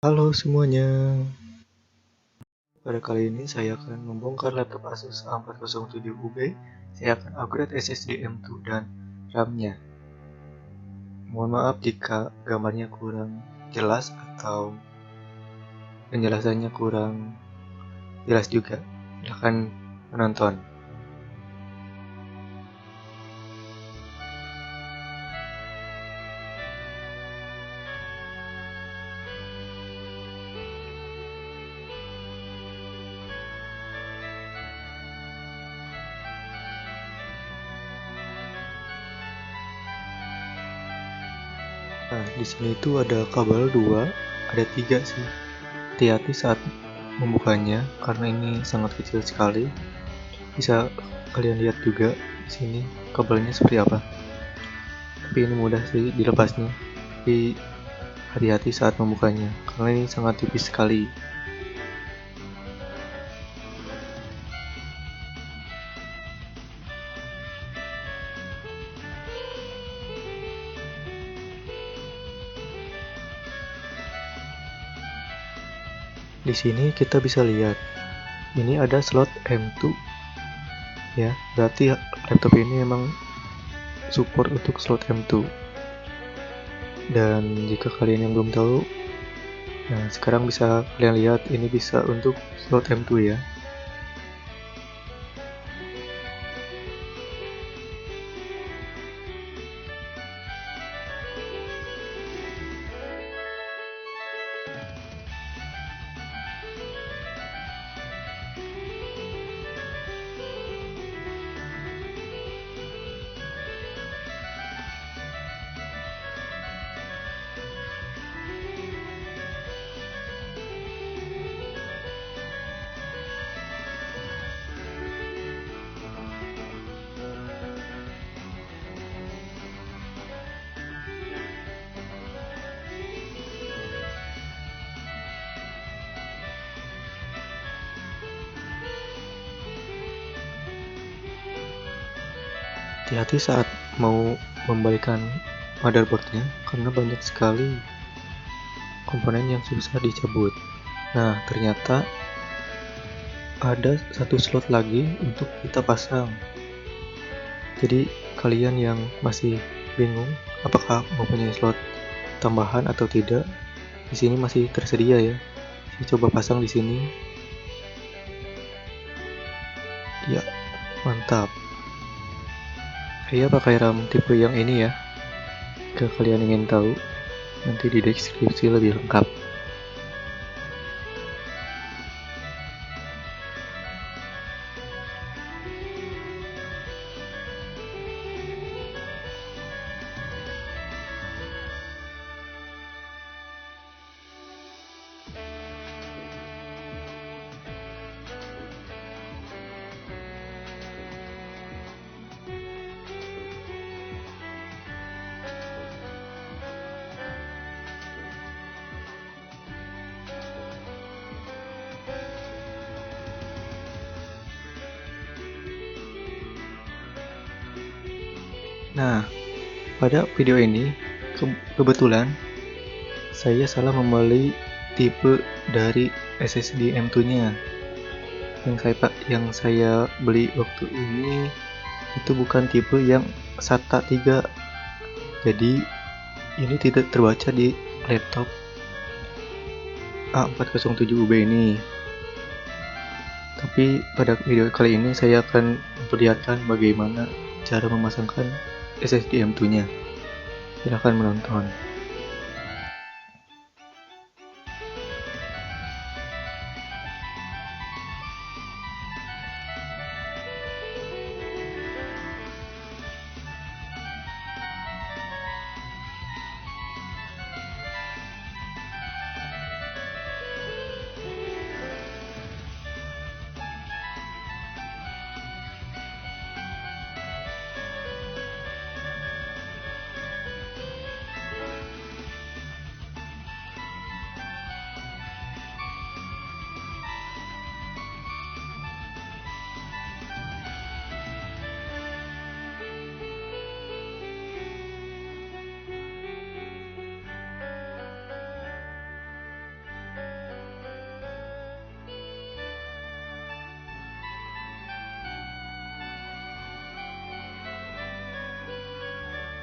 Halo semuanya, pada kali ini saya akan membongkar laptop Asus A407UB. Saya akan upgrade SSD M2 dan RAM-nya. Mohon maaf jika gambarnya kurang jelas atau penjelasannya kurang jelas juga. Silahkan menonton. Nah, di sini itu ada kabel 2, ada 3 sih. Hati-hati saat membukanya karena ini sangat kecil sekali. Bisa kalian lihat juga di sini kabelnya seperti apa. Tapi ini mudah sih dilepasnya. Tapi hati-hati saat membukanya karena ini sangat tipis sekali. Di sini kita bisa lihat, ini ada slot M2 ya, berarti laptop ini memang support untuk slot M2. Dan jika kalian yang belum tahu, nah sekarang bisa kalian lihat ini bisa untuk slot M2 ya. Hati-hati saat mau membalikan motherboardnya karena banyak sekali komponen yang susah dicabut. Nah, ternyata ada satu slot lagi untuk kita pasang. Jadi kalian yang masih bingung apakah mempunyai slot tambahan atau tidak, di sini masih tersedia ya. Saya coba pasang di sini. Ya, mantap. Saya pakai RAM tipe yang ini ya. Jika kalian ingin tahu, nanti di deskripsi lebih lengkap. Nah, pada video ini kebetulan saya salah membeli tipe dari SSD M2-nya. Yang saya beli waktu ini itu bukan tipe yang SATA 3. Jadi ini tidak terbaca di laptop A407UB ini. Tapi pada video kali ini saya akan memperlihatkan bagaimana cara memasangkan SSD M2-nya. Silahkan menonton.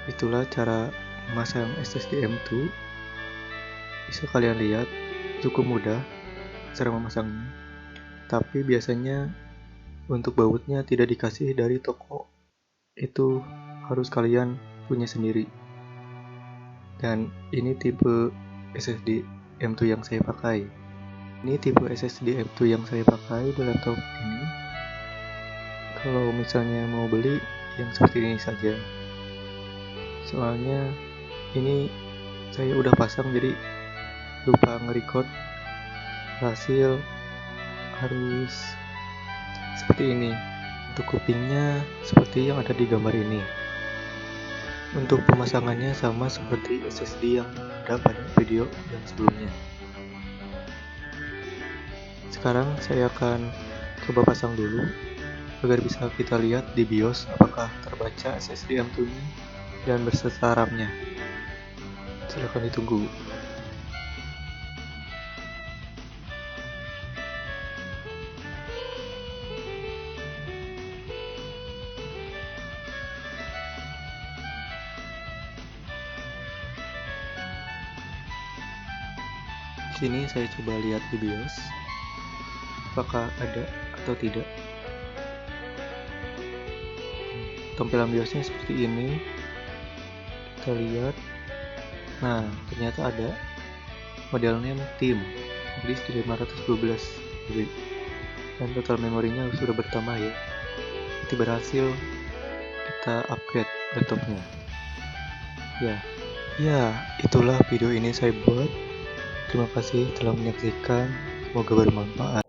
itulah cara memasang SSD M2. Bisa kalian lihat, cukup mudah cara memasangnya. Tapi biasanya untuk bautnya tidak dikasih dari toko. Itu harus kalian punya sendiri. Dan ini tipe SSD M2 yang saya pakai. Ini tipe SSD M2 yang saya pakai di laptop ini. Kalau misalnya mau beli yang seperti ini saja. Soalnya ini saya udah pasang jadi lupa nge-record, hasil harus seperti ini. Untuk kupingnya seperti yang ada di gambar ini. Untuk pemasangannya sama seperti SSD yang ada pada video yang sebelumnya. Sekarang saya akan coba pasang dulu agar bisa kita lihat di BIOS apakah terbaca SSD M2-nya dan beserta RAM-nya. Silahkan ditunggu. Di sini saya coba lihat di BIOS apakah ada atau tidak. Tampilan BIOSnya seperti ini. Kita lihat. Nah, ternyata ada model name Team disk 512 GB dan total memorinya sudah bertambah ya. Berarti berhasil kita upgrade laptopnya. Ya, itulah video ini saya buat. Terima kasih telah menyaksikan. Semoga bermanfaat.